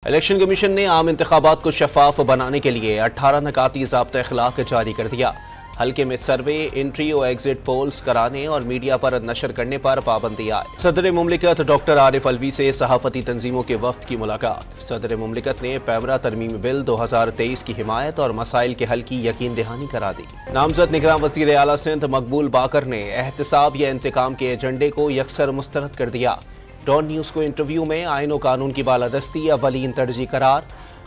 Election commission نے عام انتخابات کو شفاف بنانے کے لیے 18 نکاتی ضابطہ اخلاق جاری کر دیا۔ حلقے میں سروے، انٹری و ایگزٹ پولز کرانے اور میڈیا پر نشر کرنے پر پابندی عائد۔ صدر مملکت ڈاکٹر عارف علوی سے صحافتی تنظیموں کے وفد کی ملاقات۔ صدر مملکت نے پیمرا ترمیمی بل 2023 کی حمایت اور مسائل کے حل کی یقین دہانی کرا دی۔ نامزد نگراں وزیر اعلیٰ سندھ مقبول باقر نے احتساب یا انتقام کے ایجنڈے کو یکسر مسترد کر دیا۔ ڈان نیوز کو انٹرویو میں آئین و قانون کی بالادستی اولین ترجیح قرار۔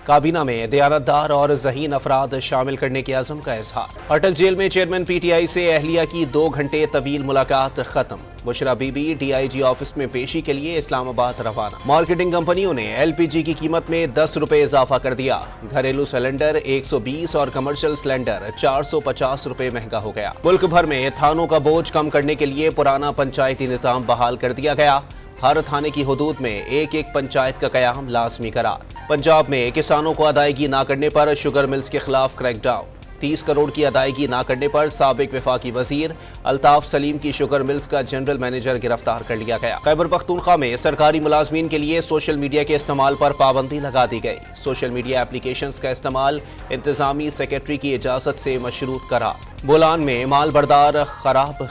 کابینہ میں دیانتدار اور ذہین افراد شامل کرنے کے عزم کا اظہار۔ اٹک جیل میں چیئرمین پی ٹی آئی سے اہلیہ کی 2 گھنٹے طویل ملاقات ختم۔ Bushra Bibi D I G office میں پیشی کے لیے اسلام آباد روانہ۔ مارکیٹنگ کمپنیوں نے ایل پی جی کی قیمت میں 10 روپے اضافہ کر دیا۔ گھریلو سلنڈر 120 اور کمرشل سلنڈر 450 روپے مہنگا ہو گیا۔ ملک بھر میں تھانوں کا بوجھ کم کرنے کے لیے پرانا پنچایتی نظام بحال کر دیا گیا۔ ہر تھانے کی حدود میں ایک پنچایت کا قیام لازمی قرار۔ پنجاب میں کسانوں کو ادائیگی نہ کرنے پر شوگر ملز کے خلاف کریک ڈاؤن۔ 30 کروڑ کی ادائیگی نہ کرنے پر سابق وفاقی وزیر الطاف سلیم کی شوگر ملز کا جنرل مینیجر گرفتار کر لیا گیا۔ خیبر پختونخوا میں سرکاری ملازمین کے لیے سوشل میڈیا کے استعمال پر پابندی لگا دی گئی۔ سوشل میڈیا اپلیکیشنز کا استعمال انتظامی سیکریٹری کی اجازت سے مشروط قرار۔ بولان میں مال بردار خراب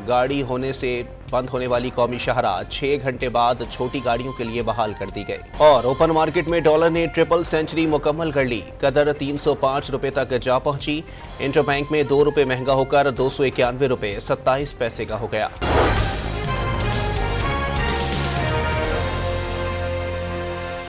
گاڑی ہونے سے بند ہونے والی قومی شاہراہ 6 گھنٹے بعد چھوٹی گاڑیوں کے لیے بحال کر دی گئی۔ اور اوپن مارکیٹ میں ڈالر نے ٹرپل سینچری مکمل کر لی۔ قدر 305 روپے تک جا پہنچی۔ انٹر بینک میں 2 روپے مہنگا ہو کر 291 روپے 27 پیسے کا ہو گیا۔